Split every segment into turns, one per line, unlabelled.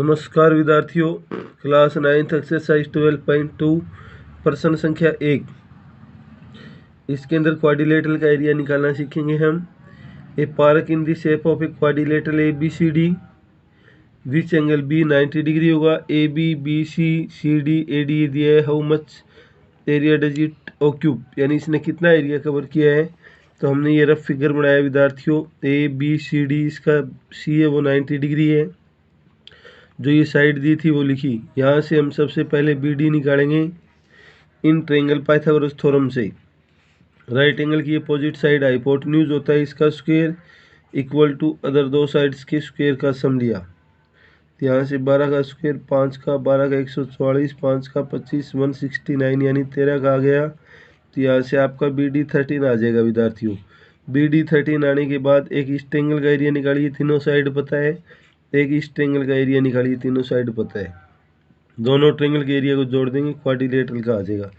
नमस्कार विद्यार्थियों, class 9th exercise 12.2 प्रश्न संख्या 1। इसके अंदर क्वाड्रिलेटरल का एरिया निकालना सीखेंगे हम। A park in the shape of a quadrilateral A B C D which angle B 90 degree होगा। A B B C C D A D दिया है। How much area does it occupy, यानी इसने कितना area cover किया है। तो हमने ये रफ फिगर बनाया विद्यार्थियों। ए बी सी डी, इसका सी है वो 90 डिग्री है, जो ये साइड दी थी वो लिखी। यहाँ से हम सबसे पहले बी डी निकालेंगे इन ट्रायंगल पाइथागोरस थ्योरम से। राइट एंगल की अपोजिट साइड हाइपोटेन्यूज होता है इसका स्क्वायर इक्वल टू अदर दो साइड्स के स्क्वायर का सम लिया। तो यहाँ से 12 का स्क्वायर 5 का, 12 का 144, 5 का 25, 169 यानी 13 का आ गया। तो यहाँ से आपका बी डी 13 आ जाएगा विद्यार्थियों। बी डी 13 आने के बाद एक इस ट्रायंगल का एरिया निकालिए, तीनों साइड पता है। एक इस ट्रायंगल का एरिया निकालिए, तीनों साइड पता है। दोनों ट्रायंगल के एरिया को जोड़ देंगे, क्वाड्रिलेटरल का आ जाएगा।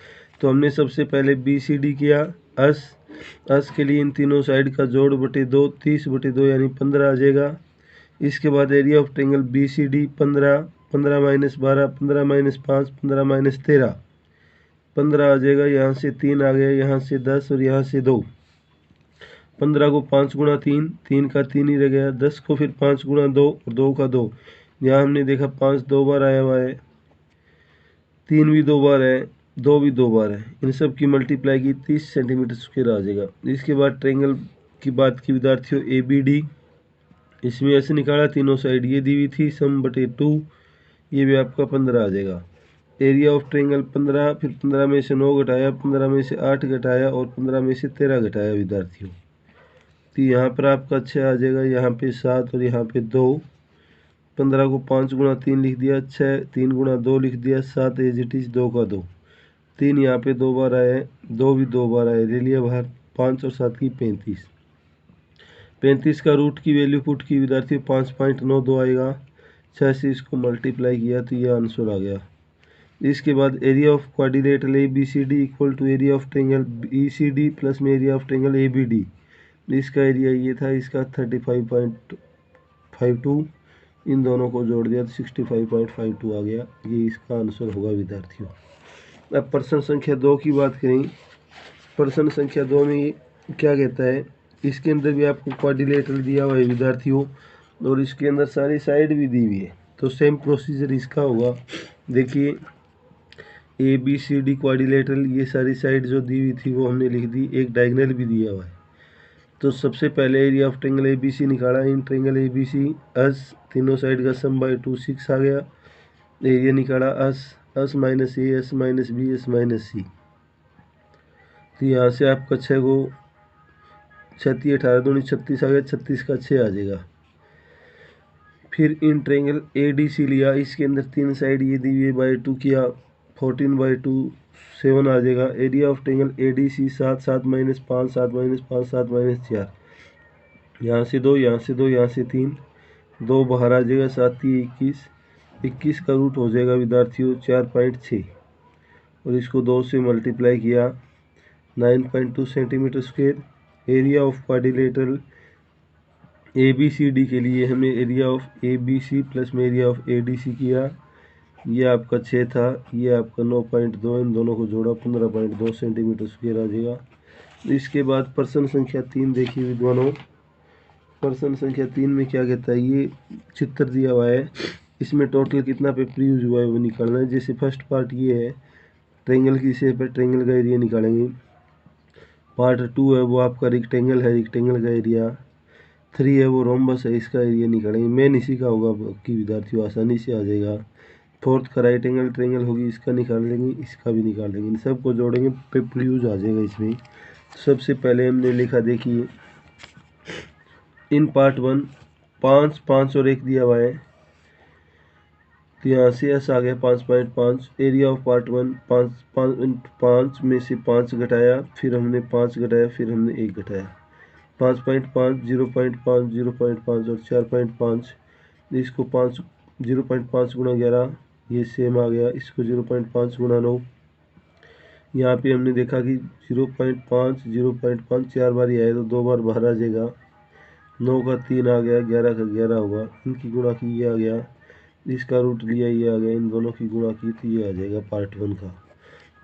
तो हमने सबसे पहले बी सी डी किया। अस के लिए इन तीनों साइड का जोड़ बटे 2, 30/2 यानी 15 आ जाएगा। इसके बाद area of triangle B C D 15, 15 - 12, 15 - 5, 15 - 13, 15 आ जाएगा। यहाँ से 3 आ गया, यहाँ से 10 और यहाँ से 2। 15 को 5 गुणा 3, 3 का 3 ही रह गया। 10 को फिर 5 गुणा 2 और 2 का 2। यहाँ हमने देखा 5 2 बार आया हुआ है, 3 भी 2 बार है, 2 भी 2 बार है। इन सब की मल्टीप्लाई की 30 सेंटीमीटर स्क्वायर आ जाएगा। इसके बाद ट्रायंगल की बात की विद्यार्थियों, ए बी डी। इसमें ऐसे निकाला, तीनों साइड ये दी हुई थी, सम बटे 2, ये भी आपका 15 आ जाएगा। एरिया ऑफ ट्रायंगल 15, फिर 15 में से 9 घटाया, 15 में से 8 घटाया और 15 में से 13 घटाया विद्यार्थियों। तो यहाँ पर आपका 6 आ जाएगा, यहाँ पे 7 और यहाँ पे 2। 15 को 5 गुणा 3 लिख दिया, 6 3 गुणा 2 लिख दिया, 7 एज इट इज 2 का 2। 3 यहाँ पे 2 बार आए, 2 भी 2 बार आए, ले लिया बाहर। 5 और 7 की 35। 35 का रूट की वैल्यू पुट की विद्यार्थी 5.92 आएगा। 6 से इसको मल्टीप्लाई किया तो ये आंसर आ गया। इसके बाद area of quadrilateral A B C D equal to area of triangle B C D plus में area of triangle A B D. इसका एरिया ये था, इसका 35.52, इन दोनों को जोड़ दिया तो 65.52 आ गया। ये इसका आंसर होगा विद्यार्थियों। अब प्रश्न संख्या 2 की बात करें। प्रश्न संख्या 2 में ये क्या कहता है, इसके अंदर भी आपको क्वाड्रिलेटरल दिया हुआ है विद्यार्थियों, और इसके अंदर सारी साइड भी दी हुई है। तो सेम प्रोसीजर इसका होगा। देखिए, A B C D quadrilateral, ये सारी साइड जो दी हुई थी वो हमने लिख दी, एक डायगोनल भी दिया हुआ है। तो सबसे पहले area of triangle A B C निकाला। इन ट्रायंगल ए बी सी अस, तीनों साइड का सम बाय 2 6 आ गया। एरिया निकाला s minus a, s minus b, s minus c. तो यहाँ से आपका 6 को 36 18 दूनी 36 आ गया, 36 का 6 आ जाएगा। फिर इन ट्रायंगल ए डी सी लिया, इसके अंदर तीन साइड ये दी हुई है, बाय 2 किया, 14/2 7 आ जाएगा। Area of triangle A D C 7, 7 - 5, 7 - 5, 7 - 4। यहाँ से 2, यहाँ से 2, यहाँ से 3, 2 बाहर आ जाएगा, 7 3 21। 21 का रूट हो जाएगा विद्यार्थियों 4.6, और इसको 2 से मल्टीप्लाई किया, 9.2 centimetre square. Area of quadrilateral A B C D के लिए हमने area of A B C plus में area of A D C किया। ये आपका 6 था, ये आपका 9.2, इन दोनों को जोड़ा 15.2 सेंटीमीटर स्क्वायर आ जाएगा। इसके बाद प्रश्न संख्या 3 देखिए विद्वानों। प्रश्न संख्या 3 में क्या कहता है, ये चित्र दिया हुआ है, इसमें टोटल कितना पेपर यूज हुआ है वो निकालना है। जैसे फर्स्ट पार्ट ये है, ट्रायंगल की शेप है, ट्रायंगल का एरिया निकालेंगे। पार्ट 2 है वो आपका रेक्टेंगल है, रेक्टेंगल का एरिया। 3 है वो रोम्बस है, इसका एरिया निकालेंगे। मेन इसी का होगा कि विद्यार्थियों आसानी से आ जाएगा। 4th का राइट एंगल ट्रायंगल होगी, इसका निकाल लेंगे, इसका भी निकाल लेंगे। इन सबको जोड़ेंगे, पेपर यूज आ जाएगा इसमें। सबसे पहले हमने लिखा, देखिए इन पार्ट 1 5 5 और 1 दिया हुआ है, तो यहाँ से एस आ गया 5.5। एरिया ऑफ पार्ट 1 5 में से 5 घटाया, फिर हमने 5 घटाया, फिर हमने 1 घटाया। 5.5 0.5 0.5 और 4.5। इसको 0.5 गुणा 11, ये सेम आ गया। इसको 0.5 गुणा 9, यहाँ पे हमने देखा कि 0.5 0.5 4 बार ही आए तो 2 बार बाहर आ जाएगा। 9 का 3 आ गया, 11 का 11 होगा, इनकी गुणा की ये आ गया। इसका रूट लिया, ये आ गया, इन दोनों की गुणा की तो ये आ जाएगा पार्ट 1 का।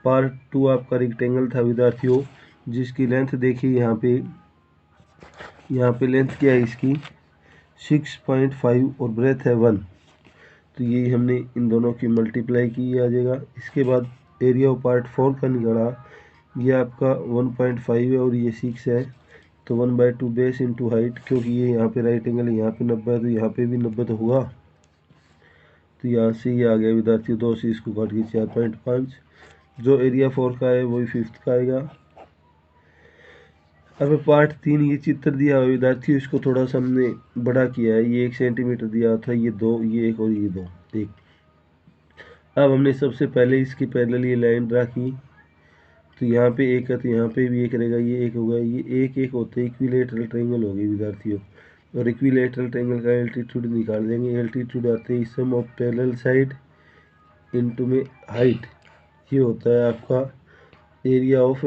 पार्ट 2 आपका रेक्टेंगल था विद्यार्थियों, जिसकी लेंथ देखिए यहाँ पे लेंथ क्या है इसकी 6.5 और ब्रेथ है 1, तो ये हमने इन दोनों की मल्टीप्लाई की, ये आ जाएगा। इसके बाद एरिया ऑफ पार्ट 4 का निकाला, ये आपका 1.5 है और ये 6 है, तो 1/2 बेस इंटू हाइट, क्योंकि ये यहाँ पे राइट एंगल यहाँ पे 90 है तो यहाँ पे भी 90 तो होगा, तो यहाँ से ये आ गया विद्यार्थियों 2 से इसको काट के 4.5। जो एरिया 4 का है वही 5th का आएगा। अब पार्ट 3 ये चित्र दिया हुआ विद्यार्थियों, इसको थोड़ा सा हमने बड़ा किया है, ये 1 सेंटीमीटर दिया था, ये 2, ये 1 और ये 2, एक। अब हमने सबसे पहले इसके पैरेलल ये लाइन ड्रा की, तो यहाँ पे एक है तो यहाँ पे भी एक रहेगा, ये एक होगा, ये एक एक होते इक्विलेटरल ट्रायंगल हो गई विद्यार्थियों। और इक्विलेटरल ट्रायंगल का एल्टीट्यूड निकाल देंगे, एल्टीट्यूड आते हैं सम ऑफ पैरेलल साइड इनटू में हाइट, ये होता है आपका एरिया ऑफ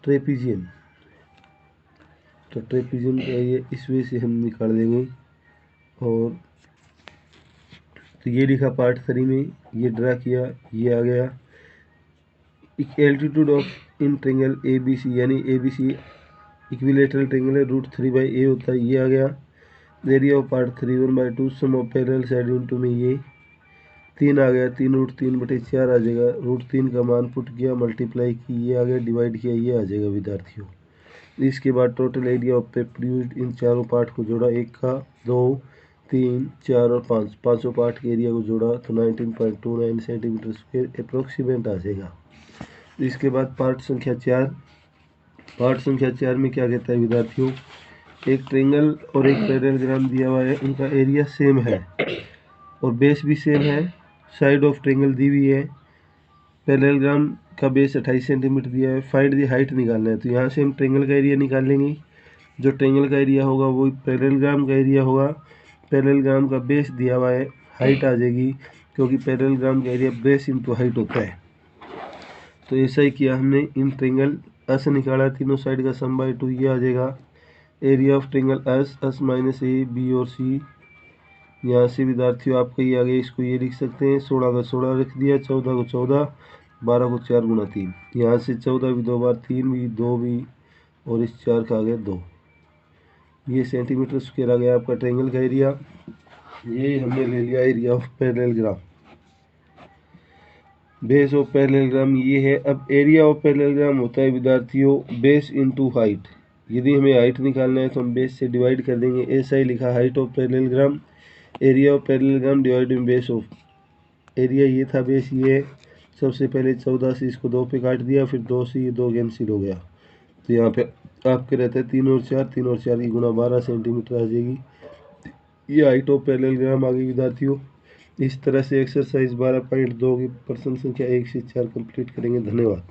ट्रेपीजियम। तो ट्रेपीजियम का ये इस वे से हम निकाल देंगे। और तो ये लिखा पार्ट 3 में, ये ड्रा किया, ये आ गया एल्टीट्यूड ऑफ इन ट्रायंगल ए बी सी, यानी A B C equilateral triangle है, √3/a होता है, ये आ गया। Area of part 3 1/2 sum of parallel side into में ये 3 आ गया, 3√3/4 आ जाएगा, √3 का मान पुट किया, मल्टीप्लाई की, ये आ गया, डिवाइड किया, ये आ जाएगा विद्यार्थियों। इसके बाद total area of paper used in चारों पार्ट को जोड़ा, 1 का 2 3 4 और 5, पाँचों पार्ट के एरिया को जोड़ा तो 19.29 सेंटीमीटर स्क्वायर अप्रोक्सीमेट आ जाएगा। इसके बाद पार्ट संख्या 4 में क्या कहता है विद्यार्थियों, एक ट्रायंगल और एक पैरेललोग्राम दिया हुआ है, उनका एरिया सेम है और बेस भी सेम है, साइड ऑफ ट्रायंगल दी हुई है, पैरेललोग्राम का बेस 28 सेंटीमीटर दिया है, फाइंड दी हाइट निकालना है। तो यहाँ से हम ट्रायंगल का एरिया निकाल लेंगे, जो ट्रायंगल का एरिया होगा वो पैरेललोग्राम का एरिया होगा, पैरेललोग्राम का बेस दिया हुआ है, हाइट आ जाएगी, क्योंकि पैरेललोग्राम का एरिया बेस इंटू हाइट होता है। तो ऐसा ही किया हमने, इन ट्रायंगल एस निकाला, तीनों साइड का सम बाय 2, ये आ जाएगा। Area of triangle S minus A B और सी, यहाँ से विद्यार्थियों आपका ये आ गया, इसको ये लिख सकते हैं, 16 का 16 रख दिया, 14 को 14, 12 को 4 गुना 3, यहाँ से 14 भी 2 बार, 3 भी 2 भी, और इस 4 का आ गया 2, ये सेंटीमीटर स्क्वायर आ गया आपका ट्रायंगल का एरिया। ये हमने ले लिया area of parallelogram, base of parallelogram ये है। अब एरिया ऑफ पैरेललोग्राम होता है विद्यार्थियों बेस इंटू हाइट, यदि हमें हाइट निकालना है तो हम बेस से डिवाइड कर देंगे, ऐसा ही लिखा, height of parallelogram area of parallelogram divide में बेस ऑफ, एरिया ये था, बेस ये है। सबसे पहले 14 से इसको 2 पे काट दिया, फिर 2 से ये 2 कैंसिल हो गया, तो यहाँ पे आपके रहते हैं 3 और 4 की गुणा 12 सेंटीमीटर आ जाएगी, ये हाइट ऑफ पैरेललोग्राम आ गई विद्यार्थियों। इस तरह से एक्सरसाइज 12.2 की प्रश्न संख्या 1 से 4 कंप्लीट करेंगे। धन्यवाद।